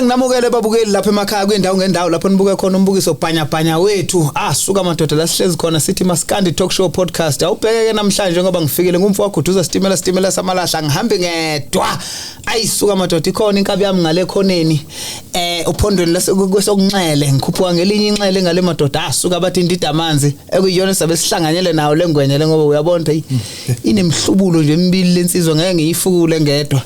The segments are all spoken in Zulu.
Namukele babukeli lapha emakhaya kwindawo ngendawo lapho nibuke khona umbukiso bhanya wethu suka madoda la sihlezi khona sithi Maskandi Talk Show podcast awubhekeke namhlanje ngoba ngifikile ngumfu wakhoduza stimela samalahla ngihambe ngedwa ayisuka madoda ikhona inkabi yami ngale khoneni uphondweni lasekunxele ngikhuphuka ngelinye inxele ngale madoda asuka bathi indida amanzi ekuyiyona sabe sihlanganyele nawo lengwenyele ngoba uyabona inemhlubulo nje emibili lensizwa ngeke ngiyifukule ngedwa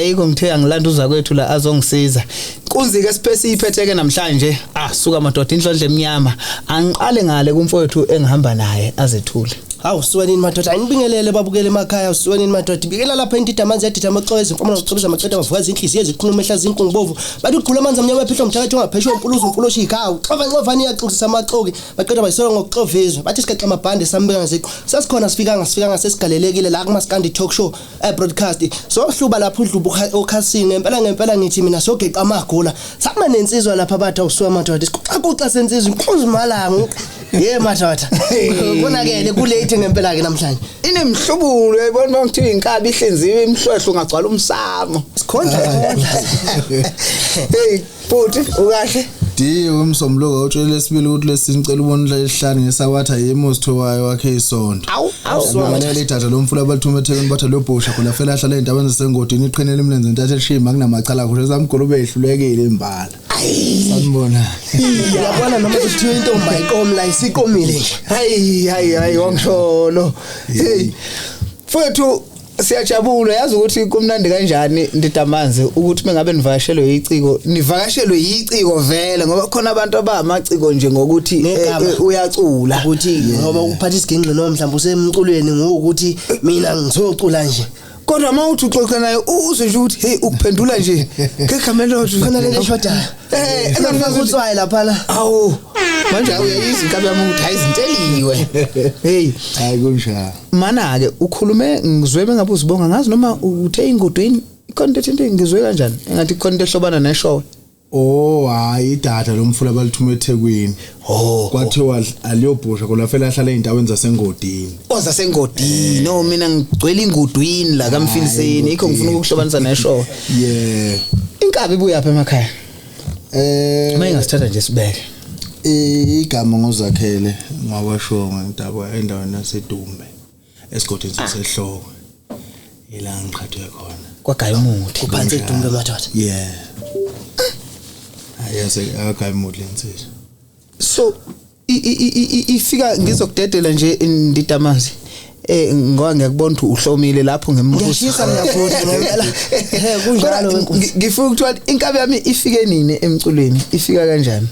iko ngithe angilanduza kwethu la azongisiza kunzike space iphetheke namhlanje suka madoda Indlondlo Emnyama angiqale ngale kumfowethu engihamba naye azethule hawu siwenini madoda ayinibingelele babukele emakhaya siwenini madoda bikela lapha indida amanzi yadida amaqoqo ezimfomo nokucobisa amaqeda bavuka izinhliziyo eziqhuluma ehlazi inkungubovu bathi uqhula amanzi amnyama ephethwe umthakathi ongaphesheya umculo shikhawu xova iyaxoxisa amaqoqi baqeda bayisola ngokuxovezwa bathi sikaxa amabhande sambeka ziqo sasikhona sifikanga sesigalelekile la kuMaskandi Talk Show broadcast so hluba lapha udlubu okhasini ngempela ngithi mina sogeqa amagula sakuma nensizwa lapha bathu awusuka madoda sixaxa sensizwa inkunzi malanga madoda konakele kulate ngempela ke namhlanje inemhlubulo uyayibona mangithiwa inkabi ihlenziwe imhlwehlo ungagcwala umsamo sikhonja hey futhi ukahle umsomlogo utshele lesibili ukuthi lesicela ubona lehlani ngesawatha yemosithowayo wakhe isonto awumanele idatha lomfula abathumethekeni batha lobhosha khona fela ahlala endaweni zasengodini iqhenele imlenze ntathe elishima kunamacala kusho samgolo behlulekile imbala sanibona uyabona noma kuthiwa intombi ayiqomla isiqomile nje hayi wangisholo hey mfowethu siyajabula yazi ukuthi kumnandi kanjani ndida amanzi ukuthi mengabe nivakashelwe iciko nivakashelwe iciko vele ngoba khona abantu abamaciko nje ngokuthi uyacula ukuthi ngoba uphatha isiginqi noma mhlawumbe usemculweni ngokuthi mina ngizocula nje kodwa mawuthi uxoxa naye uze nje ukuthi hey ukuphendula nje ngekhamelothu khona le shoda engakutswaye lapha la awu manje uyayizwa inkabi yami ukuthi ayizinteliwe hey hayi kunjalo mana ke ukhulume ngizwe bengabe uzibonga ngazi noma uthe ingodweni icontent into ngizwe kanjani engathi icontent ehlobana neshow hayi idatha lomfula abalithume eThekwini kwathiwa aliyobhusha kona fela ahlala eindaweni zasengodini zasengodini no mina ngigcwele ingodwini la kaMfiliseni ikho ngifuna ukuhlobanisa neshow inkabi ibuya apha emakhaya mayingasithatha nje sibeke igama ngozakhele ngawasho ngentaba endaweni yaseDumbe esigodini sasehloko ila ngiqhathwe khona kwagaya umuthi kuphansi eDumbe madoda ayase akagaya umuthi lensizwa so ifika ngizokudedela nje indida amanzi ngoba ngiyakubona ukuthi uhlomile lapho ngembuzo ngiyashisa ngiyafunda ngempela kunjalo ngifuna ukuthi inkabi yami ifike nini emculweni ifika kanjani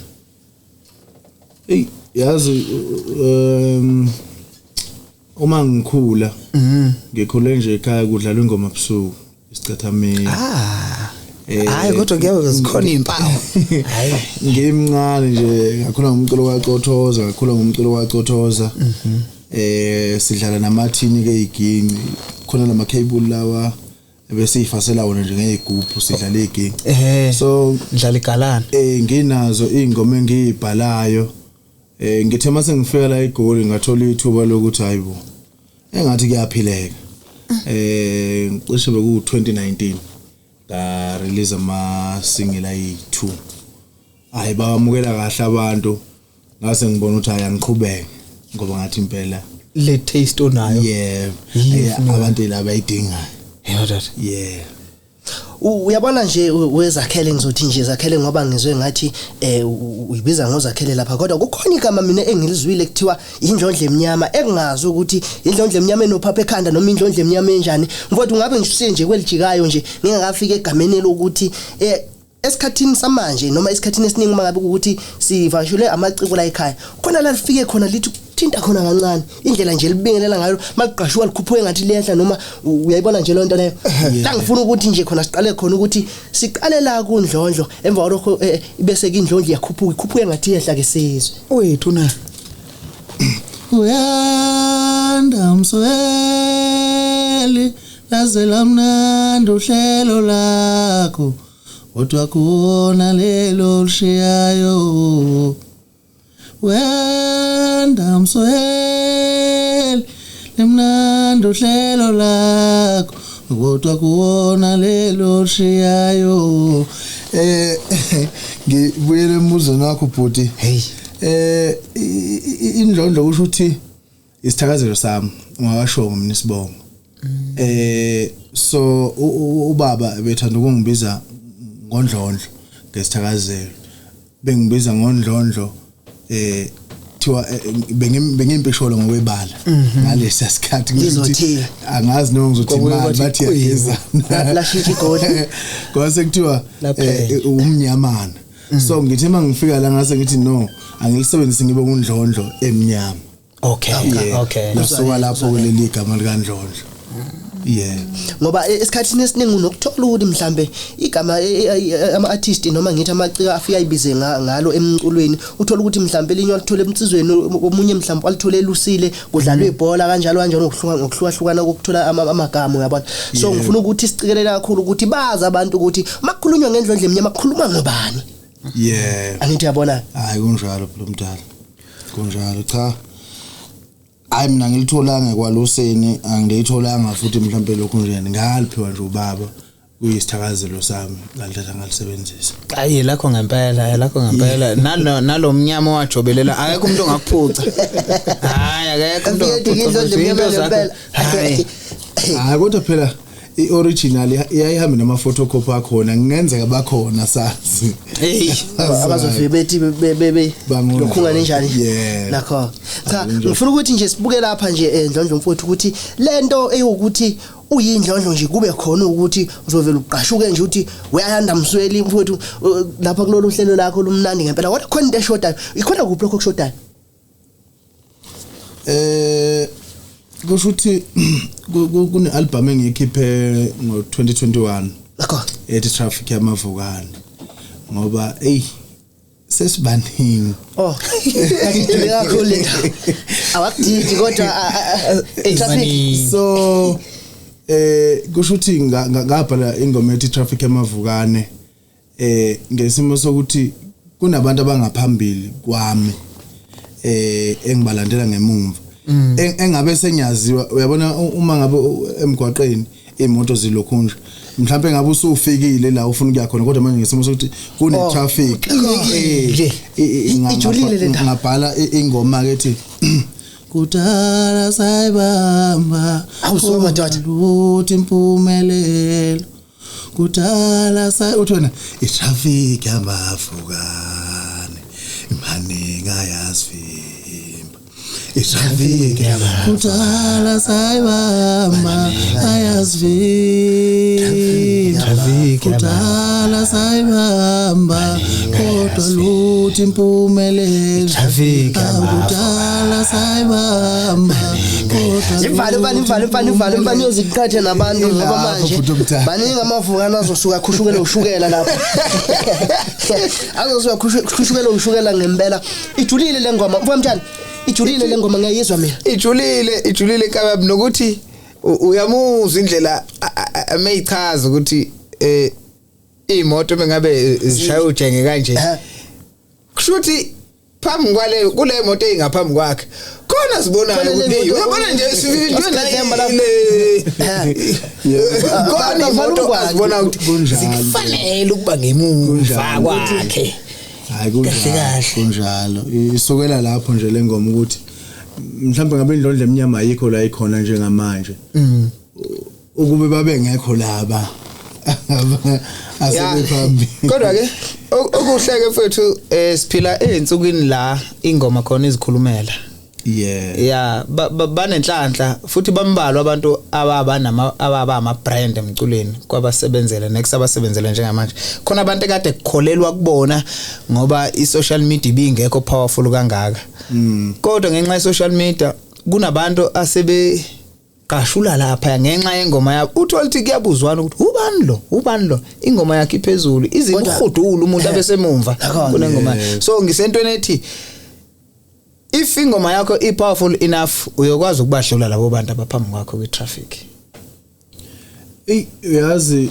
yazi uma ngikhula ngikhule nje ekhaya kudlalwa ingoma ebusuku isicathameli hayi kodwa kuyabe zikhona impawu hayi ngimncane nje ngakhula ngomculo kaCothoza ngakhula ngomculo kaCothoza sidlala namathini ke iginqi khona lama cable lawa bese ifasela wona nje ngeyigubhu sidlala iginqi so ndlala igalana nginazo ingoma engiyibhalayo ngithe mase ngifika la eGoli ngathola ithuba lokuthi hayibo engathi kuyaphileka ngicishe beku 2019 da release ama single ayi2 hayi bamukela kahle abantu ngase ngibona ukuthi ayangiqhubeka ngoba ngathi impela le taste onayo abantu laba bayidingayo uyabona nje wezakhele ngizothi nje zakhele ngoba ngizwe ngathi uyibiza ngozakhele lapha kodwa kukhona igama mina engilizwile kuthiwa Indlondlo Emnyama engazi ukuthi Indlondlo Emnyama enophapha ekhanda noma Indlondlo Emnyama enjani mfowethu ngabe ngishise nje kwelijikayo nje ngingakafika egameni lokuthi esikhathini samanje noma esikhathini esiningi mangabe ukuthi sivashule amaciko la ekhaya khona la lifike khona lithi thinta khona kancane indlela nje libingelela ngayo maqashwa likhuphuke ngathi liyehla noma uyayibona nje lonto leyo la ngifuna ukuthi nje khona siqale khona ukuthi siqale la kuNdlondlo emva kwalokho bese ke iNdlondlo ikhuphuke ngathi yehla ke sizwe wethu na uyanda msweli lazela mnandi uhlelo lakho kodwa kuona lelo lishiyayo wenda mswele lemnando hlelo lakho kodwa kuona lelo lishiyayo ngibuyele emuzweni wakho bhuti hey indlondlo kusho ukuthi isithakazelo sami ungakasho ngomnisibongo so ubaba bethanda ukungibiza ngondlondlo ngesithakazelo bengibiza ngondlondlo thiwa bengimpisholo ngokwebala ngalesi sikhathi ngizothi angazi noma ngizothi imali bathi yageza lashintsha igoli kwase kuthiwa umnyamana so ngithi mangifika la ngase ngithi no angilisebenzisi ngibe kundlondlo emnyama okay lasoka lapho kuleli igama likaNdlondlo yeah ngoba esikhathini esiningi unokuthola ukuthi mhlambe igama ama artist noma ngithi amaciko afika izibize ngalo emculweni uthola ukuthi mhlambe linyo lithole emtsizweni omunye mhlambe alithole elusile kudlalwe ibhola kanjalo ngokuhlukahlukana kokuthola amagama uyabona so ngifuna ukuthi sicikelela kakhulu ukuthi baza abantu ukuthi makukhulunywa ngendlondlo emnyama kukhuluma ngobani yeah angithi yabona hayi kunjalo phela umdala kunjalo cha hayi mina ngilitholanga kwaLuseni angiyitholanga futhi mhlambe lokho nje ngaliphiwa nje ubaba kuyisithakazelo sami ngalithatha ngalisebenzisa hayi lakho ngempela nalo mnyama wajobelela akekho umuntu ongakuphuca hayi akekho umuntu ongakuphuca hayi kodwa phela ioriginal iyayihambe nama-photocopy akhona ngenzeka bakhona sazi abazofike bethi bebe lokhungane njani nakho cha ngifuna ukuthi nje sibuke lapha nje endlondlo mfowethu ukuthi lento eyukuthi uyindlondlo nje kube khona ukuthi uzovela uqashuke nje ukuthi uyayanda msweli mfowethu lapha kulolu hlelo lakho lumnandi ngempela kodwa khona into eshodayo ikhona kuphi lokho kushodayo kusho ukuthi kune album engiyikhiphe ngo2021 ethi Traffic yamavukane ngoba sesibaningi ngidile kakhulu awakudidi kodwa traffic so kusho ukuthi ngabhala ingoma ethi Traffic yamavukane ngesimo sokuthi kunabantu abangaphambili kwami engibalandela ngemumva engabe senyaziwa uyabona uma ngabe emgwaqeni imoto zilokhunje mhlawumbe ngabe usufikile la ufuna ukuya khona kodwa manje ngesimo sokuthi kune traffic ijulile lenta ngabhala ingoma ethi kudala sayibamba awusoma dot uthi impumelelo kudala uthi wena itraffic yamavukane imani ngayazi itraffic kudala sayibamba ayazvi kudala sayibamba kodwa luthi impumelelo kudala sayibamba ivalo bani yoziqhathe nabantu ngoba manje baningi amavukana azosuka khushukela ushukela lapho azosuka khushukela ushukela ngempela ijulile lengoma mfowethu ijulile lengoma ngiyizwa mina ijulile kababi nokuthi uyamuzwa indlela ameyichaza ukuthi imoto bengabe zishaya ujenge kanje kushuthi phambi kwale kule moto engaphambi kwakhe khona sibona ukuthi uyabona nje sivile khona imoto kwazibona ukuthi sifanele ukuba ngemuva kwakhe hayi kunjalo isukela lapho nje lengoma ukuthi mhlawumbe ngabe indlondlo emnyama ayikho la ikhona njengamanje ukube babe ngekho laba asebephambi kodwa ke okuhleke mfethu siphila einsukwini la ingoma khona izikhulumela yeah banenhlanhla futhi bambalwa abantu ababa ama brand emculweni kwabasebenzele next abasebenzele njengamanje khona abantu ekade kukholelwa kubona ngoba iSocial media ibingekho powerful kangaka kodwa ngenxa yeSocial media kunabantu asebe qashula lapha ngenxa yengoma yakho uthola ukuthi kuyabuzwana ukuthi ubani lo ingoma yakhe iphezulu izikhudula umuntu abesemumva kunengoma so ngisentweni ethi if ingoma yakho ipowerful enough uyokwazi ukubahlola labo bantu abaphambi kwakho kwitraffic uyazi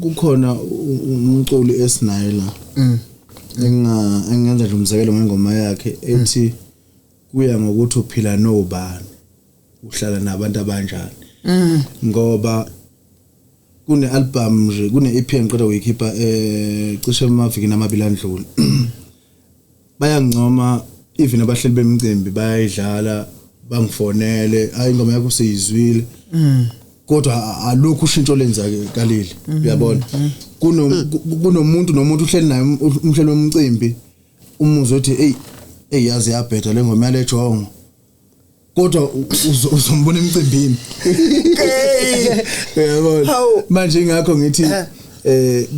kukhona umculo esinayo la engenza nje umzekelo ngengoma yakhe ethi kuya ngokuthi uphila nobani uhlala nabantu abanjani ngoba kune album nje kune EP engiqeda ukuyikhipha cishe amaviki namabili andlule bayangincoma even abahleli bemicimbi bayayidlala bangifonele hayi ingoma yakho seyizwile kodwa alukho ushintsho lenzakalile uyabona kunomuntu uhleli naye umhlelo womcimbi umuzwe uthi hey yazi yabheda le ngoma yale jongo kodwa uzombona emcimbini uyabona manje ingakho ngithi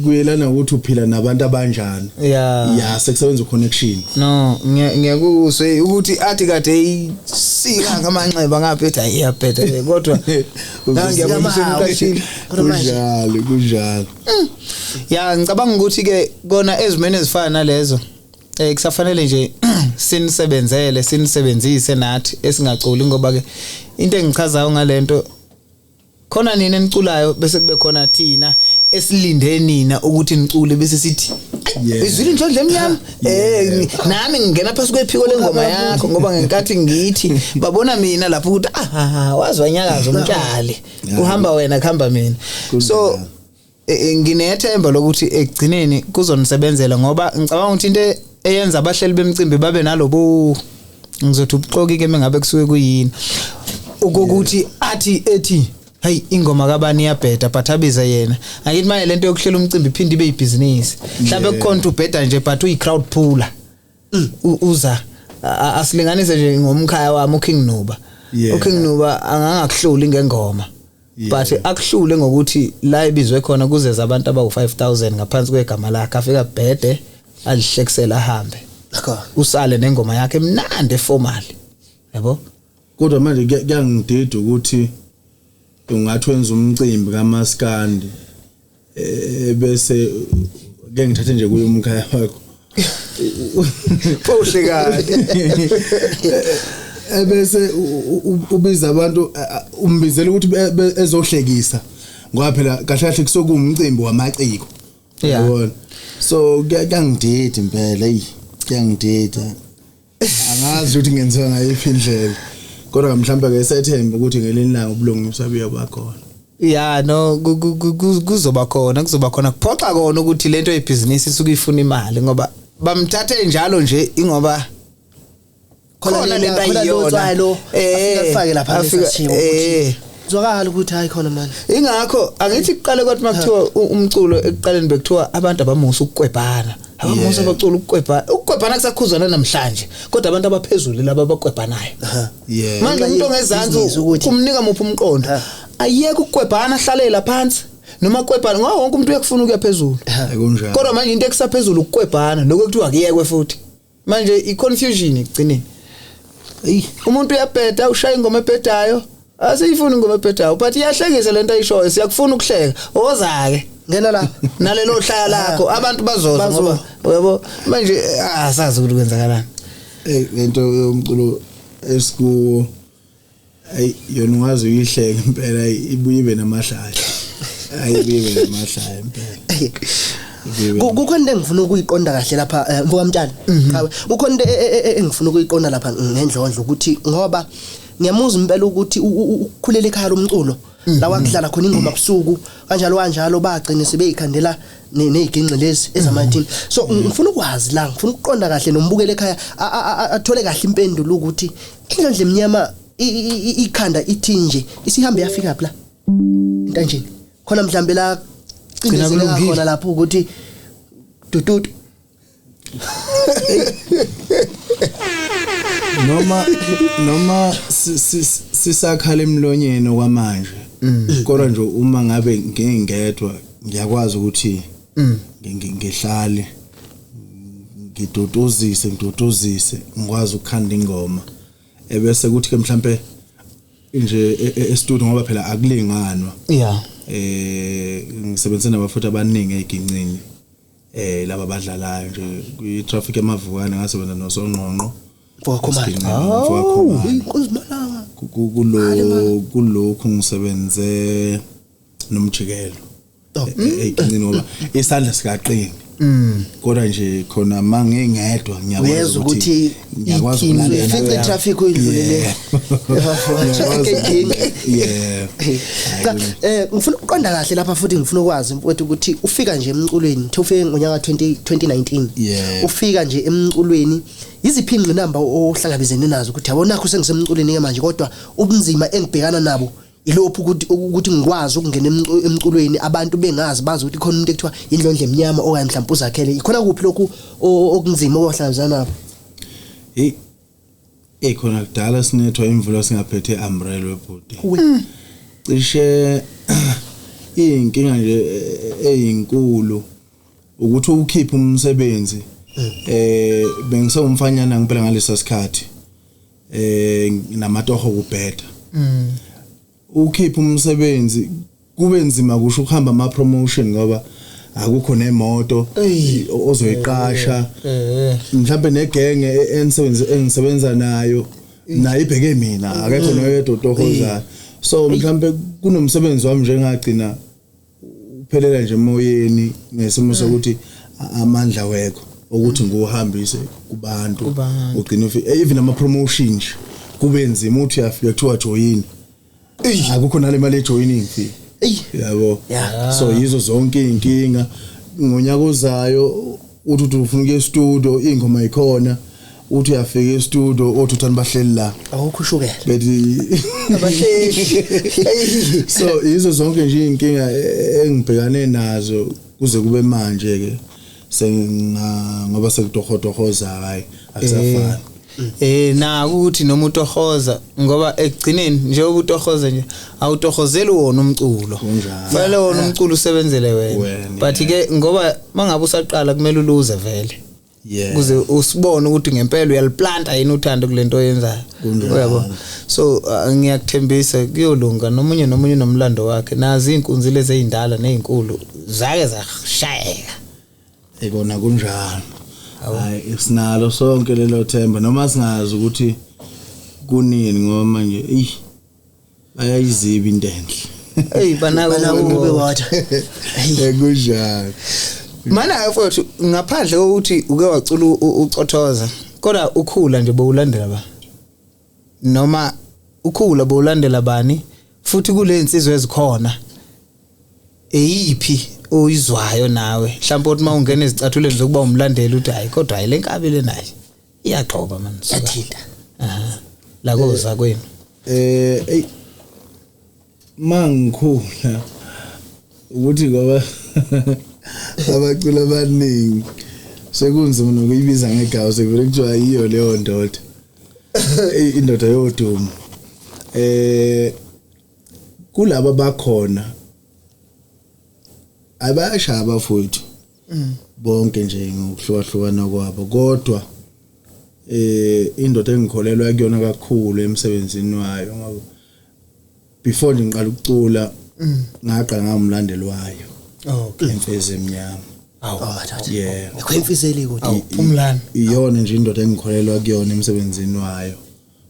kuyelana ukuthi uphila nabantu abanjani ya sekusebenza connection no ngiyakuzwe ukuthi athi kade isika ngamanxeba ngaphetha iyaphetha kodwa ngiyabona ukuthi kunjalo ya ngicabanga ukuthi ke kona ezimene ezifana nalezo kusafanele nje sinisebenzise nathi esingaculi ngoba ke into engichazayo ngalento khona nina eniculayo bese kube khona thina esilinde nina ukuthi nicule bese sithi izwile Indlondlo Emnyama nami ngingena phakathi kwephiko lengoma yakho ngoba ngenkathi ngithi babona mina lapho ukuthi wazwanyakaza umtshali uhamba wena khamba mina so nginethemba lokuthi ekugcineni kuzonisebenzela ngoba ngicabanga ukuthi into eyenza abahleli bemicimbi babe nalobo ngizothi ubuxoki ke mengabe kusuke kuyini ukuthi ethi hey ingoma kabani iyabheda but abiza yena ayithi manje lento yokuhlela umcimbi iphinde ibe ibusiness mhlawumbe kukhona ubheda nje but uyi crowd puller uza asilinganise nje ngomkhaya wami uKing Nuba uKing Nuba angangakuhluli ngengoma but akuhlule ngokuthi la ibizwe khona kuzeza abantu abawu5000 ngaphansi kwegama lakhe afika bhede alihlekisela ahambe usale nengoma yakhe emnandi eformal yabo kodwa manje kuyangidida ukuthi ungathi wenza umcimbi kamaskandi bese ke ngithathe nje kuye umkhaya wakho Poshekade bese ubiza abantu umbizela ukuthi ezohlekisa ngoba phela kahle kahle kusokumcimbi wamaciko yabona so kuyangidida impela kuyangidida angazi ukuthi ngenziwa ngayiphi indlela kodwa mhlawumbe ke sethemba ukuthi ngelinye ilanga ubulungiswa buya bakhona ya no kuzoba khona kuphoxa kona ukuthi lento yebusiness isuke ifuna imali ngoba bamthathe njalo nje ingoba khona lento ayiyona afike lapha lesithiwo ukuthi zwakala ukuthi hayi khona manje ingakho angithi kuqale kwathi makuthiwa umculo ekuqaleni bekuthiwa abantu abamusa ukukwebhana abamusa bacula ukukwebhana kusakhuzana namhlanje kodwa abantu abaphezulu laba abakwebhanayo manje umuntu ongezansi kumnika muphi umqondo ayeke ukukwebhana ahlalela phansi noma kwebhana ngoba wonke umuntu uyakufuna ukuya phezulu kodwa manje into ekusaphezulu ukukwebhana lokho kuthiwa akuyekwe futhi manje iconfusion igcineni umuntu uyabheda ushaya ingoma ebhedayo asiyifuni ingoma ebhedayo but iyahlekisa lento ayishoyo siyakufuna ukuhleka ozake ngena la nalelo hlaya lakho abantu bazoza ngoba yabo manje asazi ukuthi kwenzakalani lento yomculo esku yona ungazi uyihleke impela ibuye ibe namahlaya ayibibe namahlaya impela kukhona into engifuna ukuyiqonda kahle lapha mfoka mtshana cha kukhona into engifuna ukuyiqonda lapha ngendlondlo ukuthi ngoba ngiyamuza impela ukuthi ukukhulela ekhaya lomculo la wakudlala khona ingoma kusuku kanjalo bagcine sebeyikhandela neziginqi lezi ezama-18 so ngifuna ukwazi la ngifuna ukuqonda kahle nombukele ekhaya athole kahle impendulo ukuthi Indlondlo Emnyama ikhanda ithi nje isihambe yafika lapha intanjeni khona mhlambe la cindezeleka khona lapho ukuthi tututu noma sisakhala emlonyeni kwamanje kodwa nje uma ngabe ngingedwa ngiyakwazi ukuthi ngihlale ngiduduzise ngikwazi ukukhanda ingoma ebese kuthi ke mhlambe nje e-studio ngoba phela akulinganwa ngisebenzisa nabafuthi abaningi eziginqini laba badlalayo nje kwi-traffic emavukane ngasebenza nosongqongqo kulokhu ngisebenze nomjikelo eyiqini ngoba isandla sikaqini kodwa nje khona mangengedwa uyezwa ukuthi ifice traffic uyidlulele ngifuna ukuqonda kahle lapha futhi ngifuna ukwazi mfowethu ukuthi ufika nje emculweni ufike ngonyaka 2019 ufika nje emculweni iziphi ingqinamba ohlangabezene nazo ukuthi yabona nakho sengisemculweni ke manje kodwa ubunzima engibhekana nabo ilophu ukuthi ngikwazi ukungena emculweni abantu bengazi bazi ukuthi khona umuntu ekuthiwa Indlondlo Emnyama okanye mhlawumbe uzakhele ikhona kuphi lokhu okunzima okuhlangabezana nabo khona kudala sinethwa imvula singaphethe umbrella webhodi cishe inkinga nje eyinkulu ukuthi ukhiphe umsebenzi bengisomfanyana ngempela ngalesa sikhathi namatoho kubheda ukhipha umsebenzi kube nzima kusho ukuhamba ama promotion ngoba akukho nemoto ozoyiqasha mhlawumbe negenge engisebenza nayo ibheke mina akekho noyedwa otohozayo so mhlawumbe kunomsebenzi wami nje ngagcina uphelela nje emoyeni ngesimo sokuthi amandla wekho ukuthi nguhambise kubantu ugcina even ama promotion nje kube nzima uthi uyafika kuthiwa join akukho nale mali ejoining fee yabo so yizo zonke inkinga ngonyaka ozayo uthi ufuna ukuya e-studio ingoma ikhona uthi uyafika e-studio othi uthani bahleli la awukhushukela bethi abahleli so yizo zonke nje inkinga engibhekane nazo kuze kube manje ke ngoba sekutohoza hayi akusafani na ukuthi noma utohoza ngoba ekugcineni nje ubutohoza nje awutohozeli wona umculo fanele wona umculo usebenzele wena but ke ngoba mangabe usaqala kumele uluze vele kuze usibone ukuthi ngempela uyaliplanta yini uthando kulento oyenzayo uyabo so ngiyakuthembisa kuyolunga nomunye nomlando wakhe nazi inkunzi lezi ezindala nezinkulu zake zashayeka ekona kunjalo hayi isinalo sonke lelo themba noma singazi ukuthi kunini ngoba manje bayayiziba intenhle banako kube wathi ekunjalo mana mfowethu ngaphandle kokuthi uke wacula uCothoza kodwa ukhula nje bowulandela ba noma ukhula bowulandela bani futhi kule insizwa ezikhona eyiphi oyizwayo nawe mhlawumbe uthi mawungena ezicathuleni zokuba umlandeli uthi hayi kodwa hayi lenkabi le nayo iyaqoba manje yathinta la koza kwenu mangikhula ukuthi ngoba abacula abaningi sekunzima nokuyibiza ngegama sekuvele kuthiwa yiyo leyo ndoda indoda yodumo kulabo bakhona abayashaya abafowethu bonke nje ngokuhlukahlukana kwabo kodwa indoda engikholelwa kuyona kakhulu emsebenzini wayo ngoba before ngiqala ukucula ngaqala ngamlandeli wayo neMfezi emnyama ekhwemfiseli ukuthi umlando iyona nje indoda engikholelwa kuyona emsebenzini wayo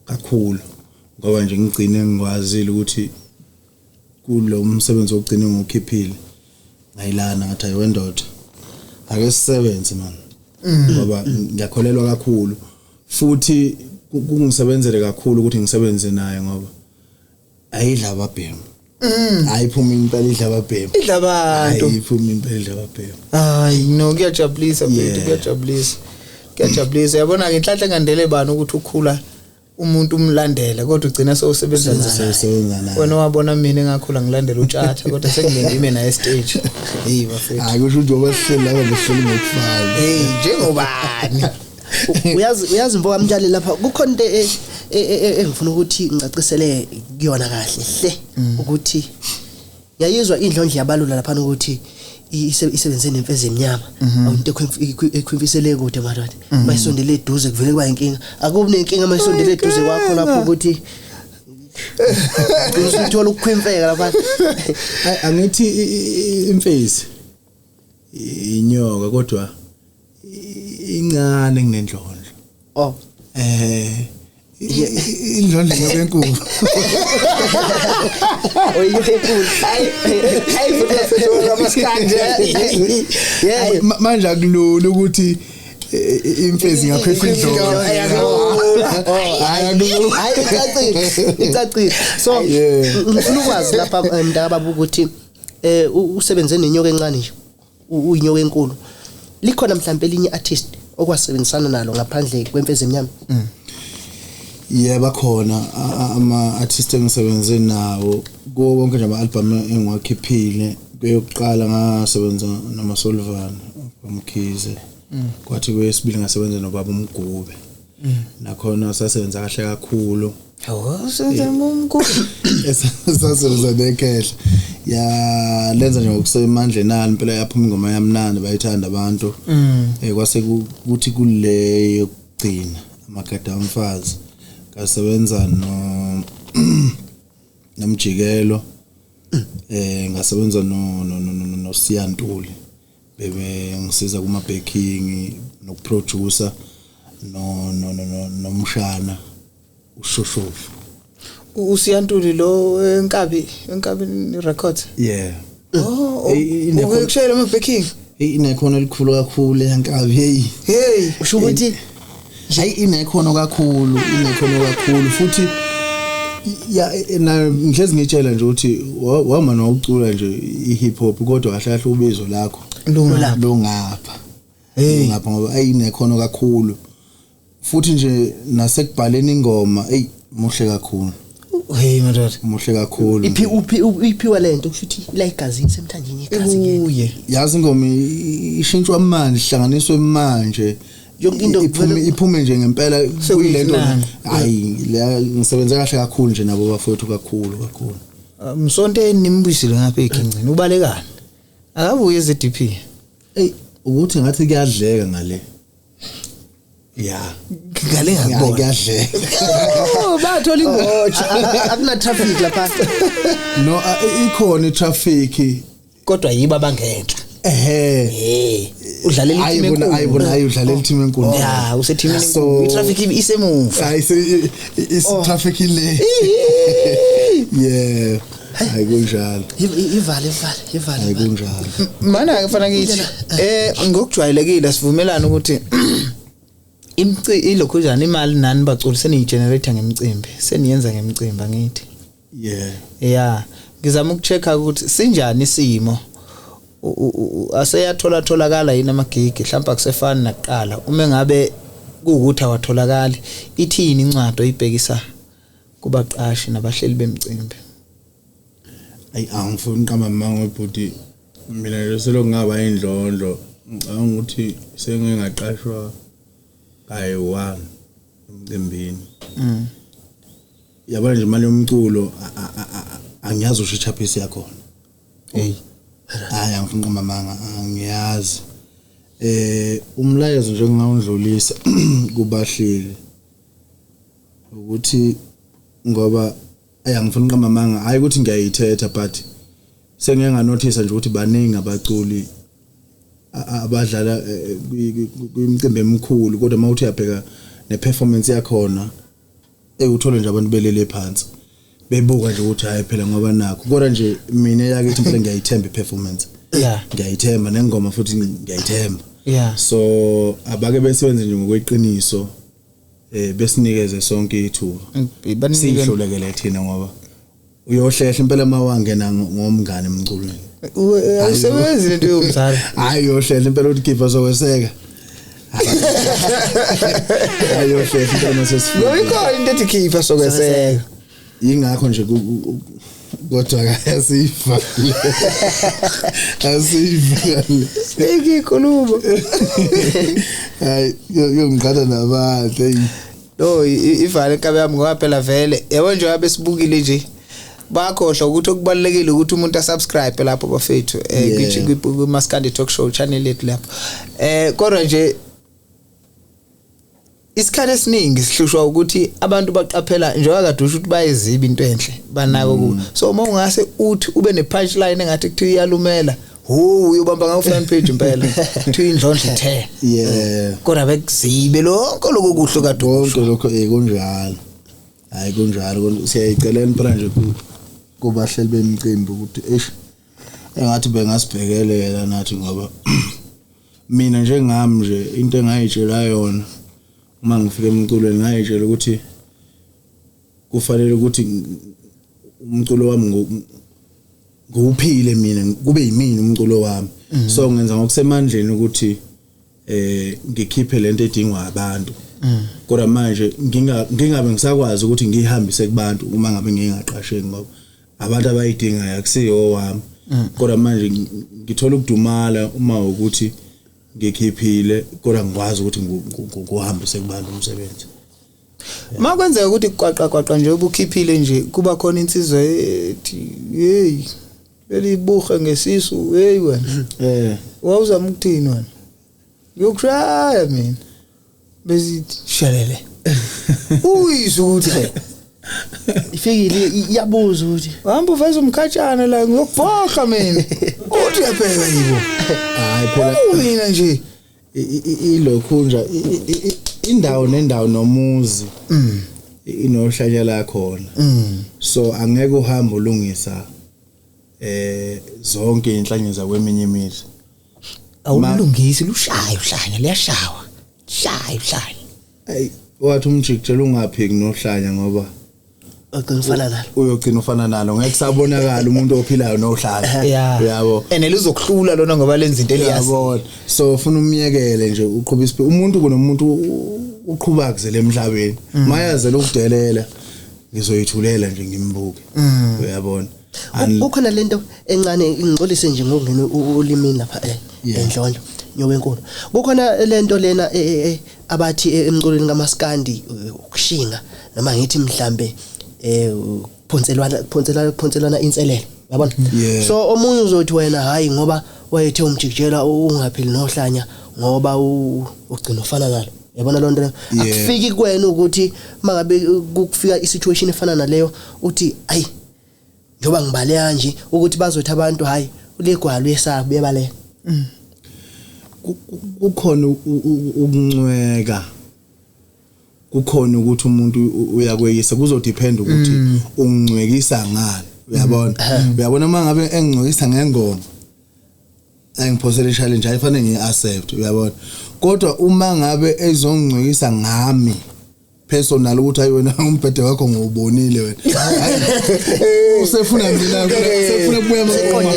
kakhulu ngoba nje ngigcine ngwazile ukuthi kulo umsebenzi wokugcina ngokhiphile ngayilana ngathi ayiwendoda ake sisebenze man ngoba ngiyakholelwa kakhulu futhi kungisebenzele kakhulu ukuthi ngisebenze naye ngoba ayidla ababhemu ayiphuma impela idla ababhemu idla abantu ayiphuma impela idla ababhemu hayi no kuyajabulisa mfethu kuyajabulisa yabona ngenhlanhla engandele bani ukuthi ukhula umuntu umlandela kodwa ugcina sewusebenza naye wena wabona mina engakhula ngilandela utshatha kodwa sekungendime na stage bafethu akusho ukuthi wabahlela laba behleli ngokufana njengobani uyazi mfowethu amtshali lapha kukhona into engifuna ukuthi ngicacisele kuyona kahle hle ukuthi yayizwa indlondlo yabalula lapha ukuthi isebenze neMfezi Emnyama awunto ekhwimfisele kude madodana mayisondele eduze kuvele kuba inkinga akubi nenkinga mayisondele eduze kwakho lapho ukuthi usithola ukukhwimfeka lapha angithi imfezi inyoka kodwa incane kunendlondlo Indlondlo enkulu. Oyinkulu. Hayi futhi kamaskandi. Yeah. Manje akulula ukuthi imfezi ngaphezulu indlondlo. Icacile. So ufuna lapha ndaba ukuthi usebenze nenyoka encane nje. Uyinyoka enkulu. Likhona mhlawumbe elinye artist okwasebenzisana nalo ngaphandle kweMfezi emnyama. Yeah, bakhona ama artists engisebenze nawo kuwo wonke nje ama-album engiwakhiphile. Kuyokuqala ngasebenza noMasolvan uMkhize. Kwathi kwesibili ngasebenza nobaba uMgube. Nakhona sasebenza kahle kakhulu. Senze umculo. Sasebenza nekhehla. Ya lenza nje ngokusemandleni nalo impela yaphuma ingoma yamnandi bayithanda abantu. Kwase kuthi kule yokugcina amagada amfazi. Ngasebenza namjikelo ngasebenza no Siyantuli bebe ngisiza kuma backing nokuproducer nomshana ushoshofu Usiyantuli lo enkabi record. Yeah. Ukushayela ama backing. Inekhona elikhulu kakhulu enkabi Hey usho ukuthi hayi inekhona kakhulu futhi ya na ngihlezi ngitshela nje ukuthi wama nokucula nje ihip hop kodwa kahle kahle ubizo lakho lo ngapha ngapha ngoba ayinekhona kakhulu futhi nje nasekubhaleni ingoma muhle kakhulu. Hey madoda muhle kakhulu. iphiwa lento kushuthi la igazini semthanjeni igazi kuye. Yazi ingoma ishintshwa manje ihlanganiswe manje yonke into iphume nje ngempela kuyilento hayi ngisebenza kahle kakhulu nje nabo bafowethu kakhulu. Msonteni nimbuyisile ngapha egingcini ubalekani akabuye eZDP ukuthi ngathi kuyadleka ngale ya ngale ngakubona kuyadleka bathola ingoja akuna traffic lapha no ikhona traffic kodwa yiba abangenhla udlalela team enkulu ayibona udlalela team enkulu ya usethimini enkulu itraffic isemuva hayi is traffic ile yeah ayikunjalo ivale ayikunjalo mana kufanele ngithi ngokujwayelekile sivumelana ukuthi ilokhuzana imali nani baculi seniyigenerator ngemicimbi seniyenza ngemicimbi ngithi yeah ngizama ukuchecka ukuthi sinjani isimo aseyatholakala yini amagigi mhlawumbe akusefani nakuqala uma ngabe kuukuthi awatholakali ithini incwadi oyibhekisa kubaqashi nabahleli bemicimbi. Angifuni uqamba mama webhuti mina leselo ngaba indlondlo ngicabanga ukuthi sengingaqashwa kayi1 emcimbini. Yabona nje imali yomculo angiyazi usho ichaphisi yakho. Hayi angifuni uqamba mama angiyazi. Umlayezo nje ngingawundlulisa kubahleli ukuthi ngoba ayangifuna uqamba manga hayi ukuthi ngiyayithetha but sengeke nganotice nje ukuthi baningi abaculi abadlala kwimicimbi emikhulu kodwa mawuthi uyabheka neperformance yakhona uthola nje abantu belele phansi bebuka nje ukuthi hayi phela ngoba nakho kodwa nje mina yakithi phela ngiyayithemba iperformance ngiyayithemba nengoma futhi ngiyayithemba so abake besebenze nje ngokweqiniso besinikeze sonke ithuba sihlulekele thina ngoba uyohlehla impela mawangena ngomngane emculweni usebenza into yomzali hayi uyohlehla impela uthi give sokweseka hayi uyohlehla impela masesifika ngoyikhona into ethi give sokweseka ingakho nje kodwa ayasifa ikhulumo hayi yongiqala nabantu no ivale inkabe yami ngoba phela vele yabo nje abesibukile nje bakhohlwa ukuthi okubalekile ukuthi umuntu asubscribe lapho bafethu ku Maskandi Talk Show channel yethu lapho kodwa nje isikhathi esiningi sihlushwa ukuthi abantu baqaphela njengoba kade usho ukuthi bayeziba into enhle banako ku so uma ungase uthi ube ne punchline engathi kuthi iyalumela uyobamba ngawo front page impela kuthi indlondlo 10 kodwa bekuzibe lonke lokukuhle kade konke lokho kunjalo hayi kunjalo siyayicelela impela nje kubahleli bemicimbi ukuthi engathi bengasibhekelela nathi ngoba mina njengami nje into engayitshela yona uma ngifika emculweni ngayitshela ukuthi kufanele ukuthi umculo wami nguphile mina kube yimini umculo wami so ngenza ngokusemandleni ukuthi ngikhiphe lento edingwa abantu kodwa manje ngingabe ngisakwazi ukuthi ngihambise kubantu uma ngabe ngingaqasheki ngoba abantu abayidingayo akusiyo wami kodwa manje ngithola ukudumala uma ukuthi ngikhiphile kodwa ngikwazi ukuthi ngohambise kubantu umsebenzi makwenzeka ukuthi kwaqaqaqa nje ubukhiphile nje kuba khona insizwa ethi hey belibuhe ngesisu hey wena wawuzama ukuthini wena yokushaya mina bezithi shalele uyizwa ukuthi ifikile iyabuza ukuthi hamba uveza umkhatshana la ngiyokubhoxa mina uthi yaphela yibo hayi phela mina nje ilokhu nje indawo nendawo nomuzi inohlanya la khona so angeke uhambe ulungisa zonke inhlanya zakweminye imizi awulungisi lushaya uhlanya liyashawa shaya uhlanya hey wathi umjikijela ungaphiki nohlanya ngoba ugcina nalo uyogcina ufana nalo ngeke sabonakala umuntu ophilayo nohlanya yabo enelizokuhlula lona ngoba lenza into eliyazi yabo so ufuna umyekele nje uqhubisa umuntu kunomuntu uqhubaka kuzele emhlabeni mayaze lokudelela ngizoyithulela nje ngimbuke uyabona kukhona lento encane ingcolise nje ngokungena ulimini lapha Indlondlo nyowenkulu kukhona lento lena abathi emculweni kamaskandi ukushinga noma ngithi mhlambe phonselwana inselelo yabona so omunye uzothi wena hayi ngoba wayethe umjikijela ungaphili nohlanya ngoba ugcina ufana nalo yabona lonto akufiki kwena ukuthi mangabe kufika isituation efana naleyo uthi ayi njoba ngibale kanje ukuthi bazothi abantu hayi ulegwalo yesaba uyebaleka kukhona ukuncweka kukhona ukuthi umuntu uyakweyisa kuzodepend ukuthi ungcwekisa ngani uyabona mangabe engcwekisa ngengoma engiphosele challenge ayifanele ngiaccept uyabona kodwa uma ngabe ezongcwekisa ngami personal ukuthi ayi wena umphethe wakho ngobonile wena usefuna mina sefuna kubuya amankomba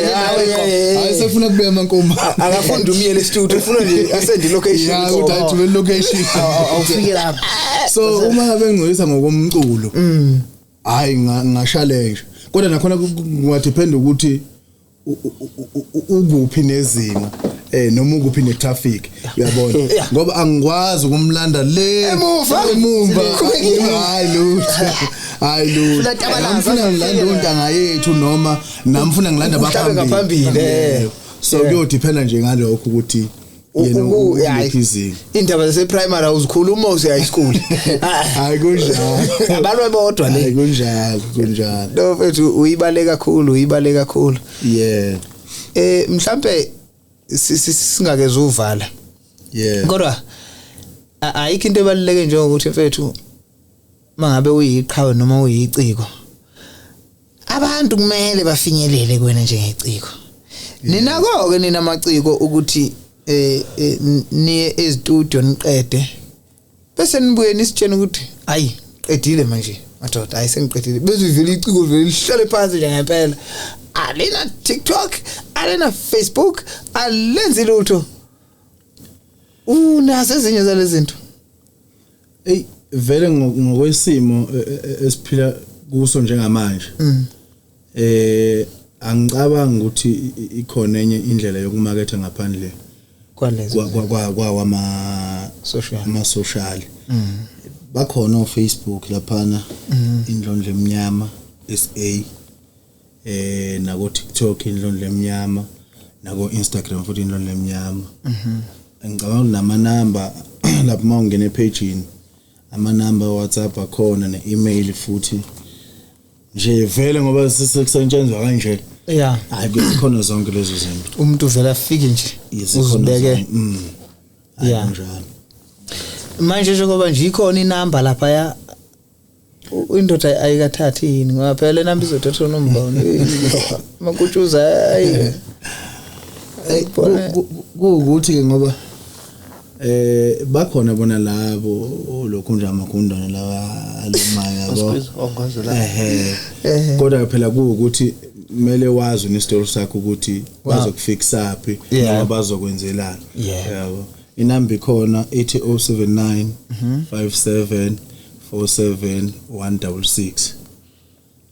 hayi sefuna kubuya amankomba akafunda umyele studio ufuna nje asend location ya uthi athi location awufike lapha so uma ngabe ngcoyisa ngokomculo hayi ngashallenge kodwa nakhona kungadepend ukuthi ukuphi nezinga noma ukuphi netraffic uyabona ngoba angikwazi ukumlanda le emumva hayi lo ngifuna ngilanda untanga yethu noma namfuna ngilanda abaphambili so kuyodependa nje ngalokho ukuthi yena izinga indaba zase primary awuzikhuluma useya school hayi kunjalo abantu bodwa le hayi kunjalo no mfethu uyibale kakhulu mhlambe singakeze uvala kodwa ayikho into ebaluleke njengokuthi mfethu mangabe uyiqhawe noma uyiciko abantu kumele bafinyelele kuwena njengeciko ninako ke ninamaciko ukuthi niye estudio niqede bese nibuye nisitshena ukuthi hayi qedile manje madoda hayi sengiqedile bese ivele iciko vele lihlale phansi nje ngempela alena TikTok alena Facebook alenzi lutho unase ezinye zale zinto vele ngokwesimo esiphila kuso njengamanje angicabanga ukuthi ikhona enye indlela yokumaketha ngaphandle kwalezo social bakhona on Facebook laphana Indlondlo Emnyama SA nako TikTok Indlondlo Emnyama nako Instagram futhi Indlondlo Emnyama ngicabanga nama number lapha mawungena epageini ama number WhatsApp akhona ne-email futhi nje vele ngoba sekusetshenzwa kanje hayi kukhona zonke lezo zinto umuntu vele afike nje uzibeke njalo manje njengoba nje ikhona inamba lapha indoda ayikathathi yini ngoba phela nambi izothatha nombono makutshuza hayi ukuthi ke ngoba bakhona bona labo lokhu nje amakundana lawa alemayo yabo kodwa phela ukuthi kumele wazi unesitolo sakho ukuthi bazokufika phi noma bazokwenzelana yabo inamba ikhona ethi 079 57 47 166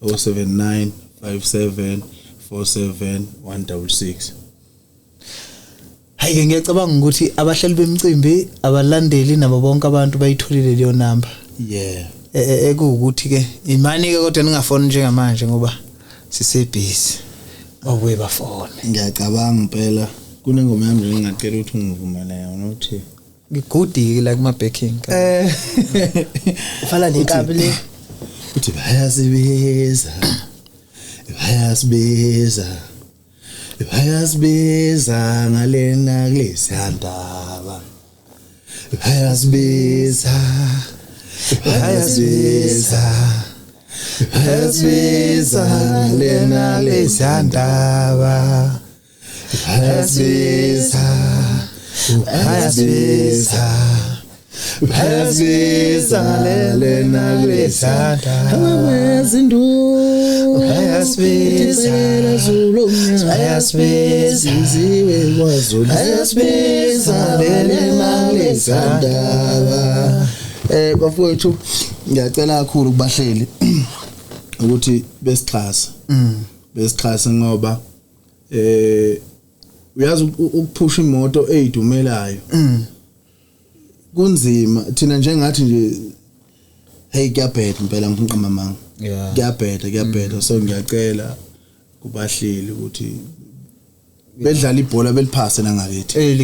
079 57 47 166. Hayi ngiyacabanga ukuthi abahlali bemicimbi abalandeli nabo bonke abantu bayitholile leyo number. Ekuwukuthi ke imani ke kodwa ningafoni njengamanje ngoba sisebusy. Okuye bafone. Ngiyacabanga impela kunengoma yami nje ngingacela ukuthi ungivumele yona uthi ngigudike la kuma backing. Ufana nenkabi le uthi bayasibiza bayasibiza ngalena kulesandaba bayasibiza ngalena kulesandaba bayasibiza lena kulesandaba bafowethu ngiyacela kakhulu kubahleli ukuthi besixhasa ngoba uyazi ukuphusha imoto eyidumelayo kunzima thina njengathi nje hey kuyabheda impela ngiqhama manga kuyabheda so ngiyacela kubahleli ukuthi bedlala ibhola beliphase nangakithi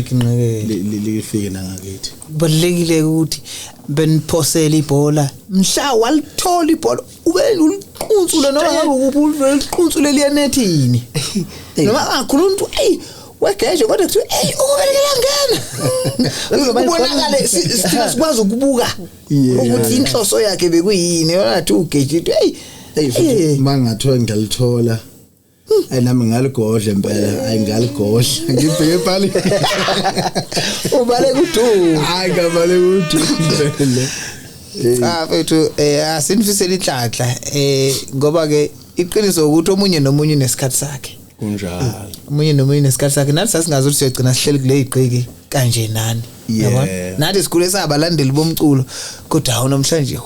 lifike nangakithi kubalekile ukuthi beniphosela ibhola mhla walithola ibhola ube uliquntsule noma ngabe uliquntsule liyanethini noma akhuluma umuntu hey wegeje kodwa kuthi hey ukubelekela ngena ubonakale sithina sikwazi ukubuka ukuthi inhloso yakhe bekuyini wathi ugeje hey mangathiwa ngiyalithola ayinami ngaligodla impela ayingaligodla ngibheke phali ubale kudu hayi ngabale kudu impela mfethu asinifisela inhlanhla ngoba ke iqiniso ukuthi omunye nomunye nesikhathi sakhe kunjalo omunye nomunye nesikhathi sakhe nathi sasingazi ukuthi siyagcina sihleli kule igqiki kanje nani yabona nathi sikhule sabalandeli bomculo kodwa hawu namhlanje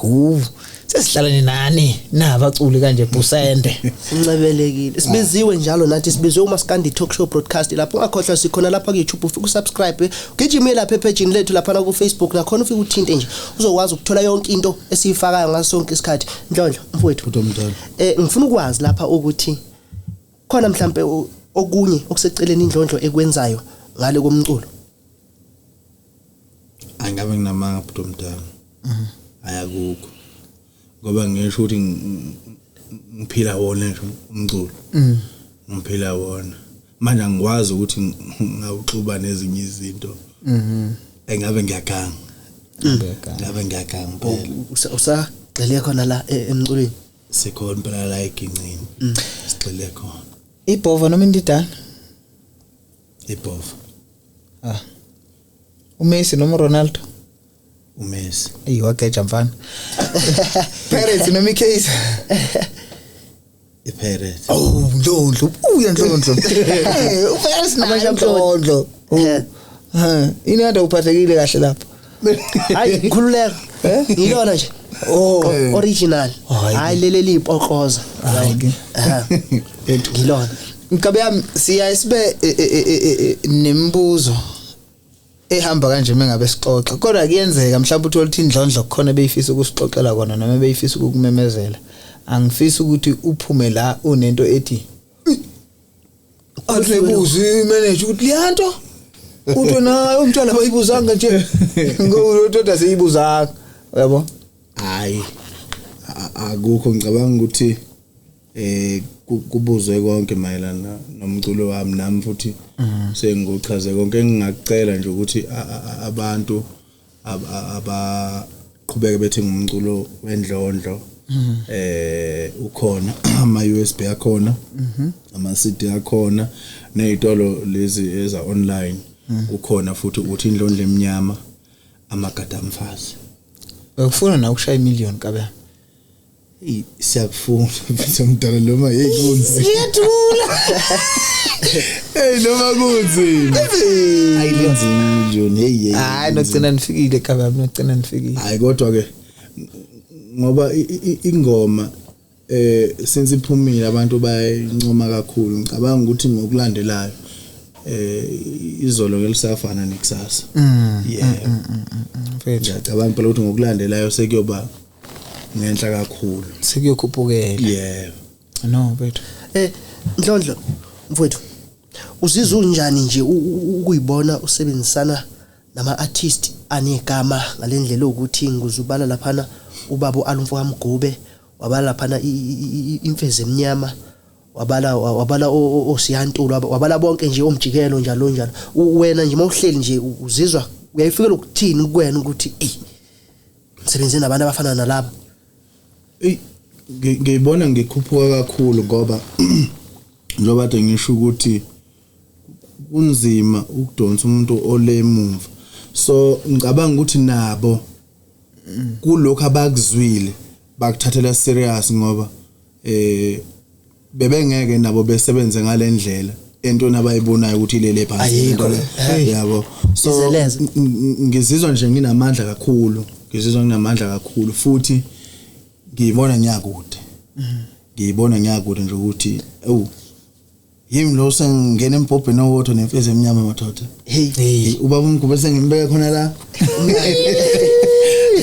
sesihlala nani nabaculi kanje busende sincebelekile sibiziwe njalo nathi sibizwe uMaskandi Talk Show broadcast lapho ungakhohlwa sikhona lapha ku YouTube ufike usubscribe ugijime lapha page lethu lapha ku Facebook nakhona ufike uthinte nje uzokwazi ukuthola yonke into esiyifakayo ngaso sonke isikhathi Indlondlo mfowethu utomdala ngifuna ukwazi lapha ukuthi khona mhlambe okunye okuseceleni Indlondlo ekwenzayo ngale komculo angabe nginamanga utomdala ayakukho ngoba ngisho ukuthi ngiphila wona nje umculo ngiphila wona manje angikwazi ukuthi ngawuxuba nezinye izinto engabe ngiyaganga phela usagxile khona la emculweni sikhona phela la egincini sigxile khona ibhova noma indidana ibhova uMessi noma Ronaldo uMessi wageja mfana Pirates noma iCase iPirates Ndlondlo uyandlondlo uFirst Ndlondlo inada uphathekile kahle lapha hayi khululeka yilona nje original hayi lele lipoqoza hayi ngilona Ngikabe yami siya sibe nembuzo ehamba kanje mengabe sixoxa kodwa kuyenzeka mhlawumbe uthola ukuthi Indlondlo khona beyifisa ukusixoxela kona noma beyifisa ukukumemezela angifisa ukuthi uphume la unento ethi asebuzi manager ukuthi liyanto uthi nayo umntwana bayibuzanga nje ngokuthi aseyibuzanga yabo hayi akukho ngicabanga ukuthi kubuzwe konke mayelana nomculo wami nami futhi sengichaze konke engingacela nje ukuthi abantu abaqhubeke bethi ngumculo wendlondlo ukhona ama USB akhona ama CD akhona nezitolo lezi eza online ukhona futhi uthi Indlondlo Emnyama amagada mfazi ukufuna na ukushaya million kabe siyakufuna mfethu mdala noma kunzima siyathula noma kunzima ayilenzi million hayi nocina nifikile kabe nocina nifikile hayi kodwa ke ngoba ingoma since iphumile abantu bayincoma kakhulu ngicabanga ukuthi ngokulandelayo izolo ngelisafana nekusasa mfethu ngicabanga phela ukuthi ngokulandelayo sekuyoba ngenhla kakhulu sekuyokhuphukela no mfethu Ndlondlo mfowethu uzizwa unjani nje ukuyibona usebenzisana nama artist anegama ngalendlela ukuthi nguzubala laphana ubaba uAlumfo kaMgube wabala laphana iMfezi Emnyama wabala oSiyantulu wabala bonke nje omjikelo njalo njalo wena nje mawuhleli nje uzizwa uyayifikela ukuthini kuwena ukuthi msebenze nabantu abafana nalabo ngiyibona ngikhuphuka kakhulu ngoba njengoba kade ngisho ukuthi kunzima ukudonsa umuntu olemumva so ngicabanga ukuthi nabo kulokho abakuzwile bakuthathela serious ngoba bebengeke nabo besebenze ngalendlela entweni abayibonayo ukuthi lele phansi yabo so ngizizwa nje nginamandla kakhulu futhi ngiyibona ngiyakude nje ukuthi yimi lo sengena empobheni owodwa neMfezi Emnyama madoda hey ubaba uMgube sengimbeka khona la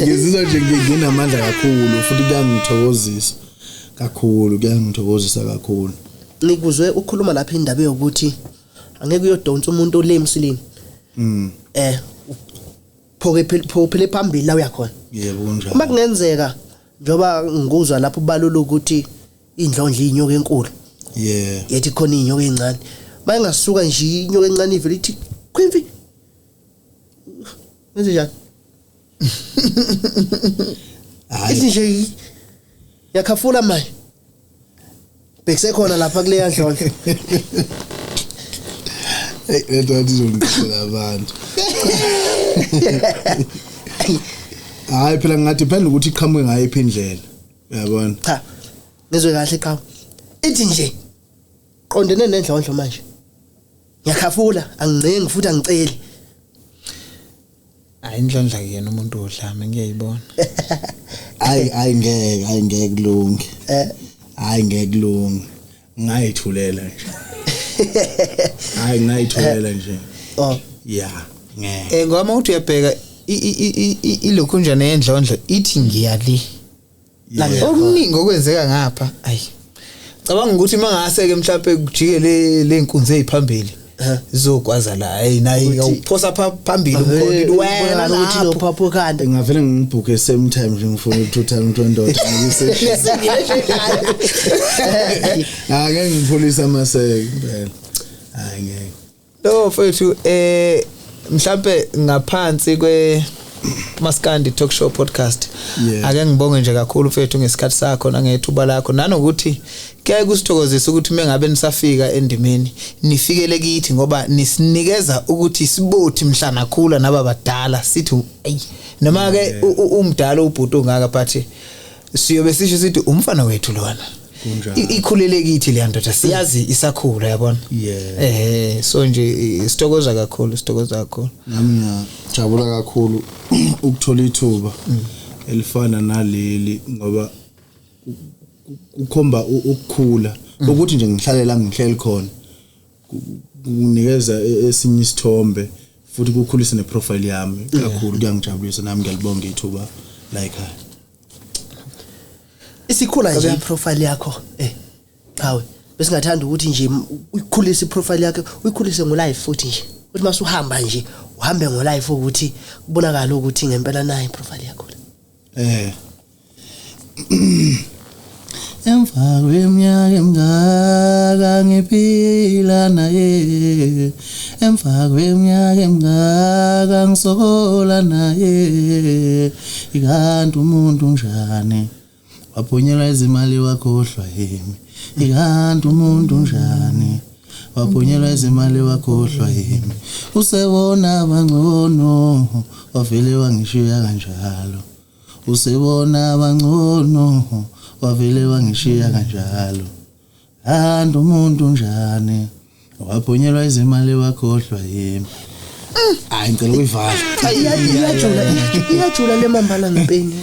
ngizizwa nje nginamandla kakhulu futhi kuyangithokozisa kakhulu nikuzwe ukukhuluma lapha indaba yokuthi angeke uyodonsa umuntu olemsilini phokele phambili la uyakhona yebo kunjalo uma kungenzeka njoba ngikuzwa lapho ubalula ukuthi Indlondlo inyoka enkulu yethi khona inyoka encane mayengasuka nje inyoka encane ivele ithi khwimfi wenze njani ithi nje yakhafula manje bekusekhona lapha kule Ndlondlo lento izongicela abantu hayi phela ngingadepend ukuthi iqhamuke ngayiphi indlela uyabona cha ngizwe kahle qhawe ithi nje qondene neNdlondlo manje ngiyakhafula angincengi futhi angiceli hayi Indlondlo kuyena umuntu odlame ngiyayibona hayi ngeke kulunge hayi ngeke kulunge ngayithulela nje yeah ngeke ngoba uthi uyabheka ilokhu njana neNdlondlo ithi ngiyali la okuningi okwenzeka ngapha ayi cabanga ukuthi mangase ke mhlawumbe kujike lenkunzi eziphambili zizokwaza la hey nayi awuphosa phambili umkhonto wena ukuthi lo phapho khanda ngavele ngibhuke same time nje ngifuna ukuthatha umuntu wendoda ngeke ngipholisa amaseke phela hayi ngeke no mfethu mhlawumbe ngaphansi kwe Maskandi Talk Show podcast ake ngibonge nje kakhulu mfethu ngesikhathi sakho nangethuba lakho nanokuthi kuyaye kusithokozisa ukuthi mengabe nisafika endimeni nifikele kithi ngoba nisinikeza ukuthi sibothi mhla nakhula nababadala sithi ayi noma ke umdala ubhuti ongaka but siyobe sisho sithi umfana wethu lona ikhulele kithi le ndoda siyazi isakhula yabona so nje sithokoza kakhulu nami ngijabula kakhulu ukuthola ithuba elifana naleli ngoba ukhomba ukukhula ukuthi nje ngihlalela ngihleli khona kunikeza esinye isithombe futhi kukhulisa neprofile yami kakhulu kuyangijabulisa nami ngiyalibonga ithuba like isikhula nje iprofile yakho chawe bese ngathanda ukuthi nje uyikhulise iprofile yakho uyikhulise ngolive futhi nje uthi masuhamba nje uhambe ngolive ukuthi kubonakala ukuthi ngempela nayo iprofile yakho emva kweminyaka emingaka ngiphila naye emva kweminyaka emingaka ngisokola naye ikanti umuntu njani waphunyelwa izimali wakhohlwa yimi ikanti umuntu njani waphunyelwa izimali wakhohlwa yimi usebona abangcono wavele wangishiya kanjalo usebona abangcono wavele wangishiya kanjalo kanti umuntu njani waphunyelwa izimali wakhohlwa yimi hayi ngicela uyivala iyajula le mambala ngempeni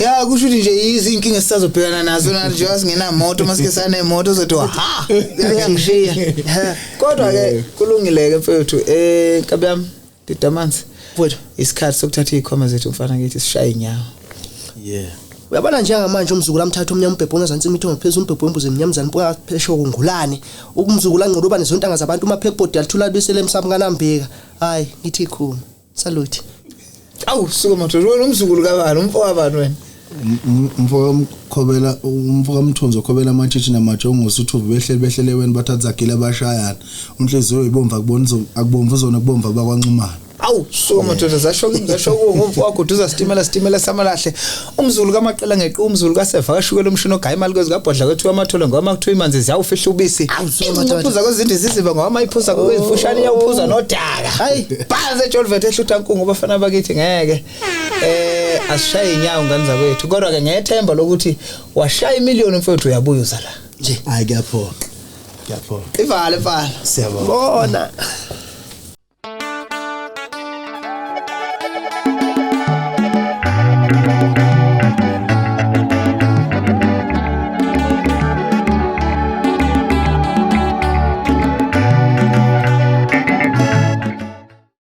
ya kusho ukuthi nje izinkinga esizobhekana nazo na nje asingena moto masike sane moto uzothi ha ngiyangishiya kodwa ke kulungileke mfethu kabyami didamanzi mfethu isikhathi sokuthatha ikhoma zethu mfana ngithi sishaye inyawo uyabona njengamanje umzukulu amthatha omnyama ubhebhona zansi imithongo phezulu umbhebho wembuzi emnyamazana buka phesho kungulane umzukulu angqoba nezontanga zabantu umaphekbodi yalithula besele emsamu kanambeka hayi ngithi ikhuma salute awu suka mathola wena umzukulu kabani umfowabo wabani wena umfoka mthunzi okhobela amatshitshi namajongo usuthuvu behlele wena bathatha zagile abashayana unhliziyo ibomva akubomva uzona kubomva bakwancumana awu suka mathola zasho ngomfowabo wakhe sitimela samalahle umzulu kamaqela ngeqi umzulu kaseva kashukela umshini ogaya imali kwezikabhodla kwethu amathole ngoma kuthiwa imanzi ziyawufihla ubisi uphuza kwezindi ziziba ngoma iphuza kwezifushane iyawuphuza nodaka hayi phansi eJolvet ehlutha nkungu bafana bakithi ngeke asishaye inyawo ngani zakwethu kodwa ke ngethemba lokuthi washaya imiliyoni mfowethu uyabuya uzala nje hayi ngiyaphoqa ivala siyabona bona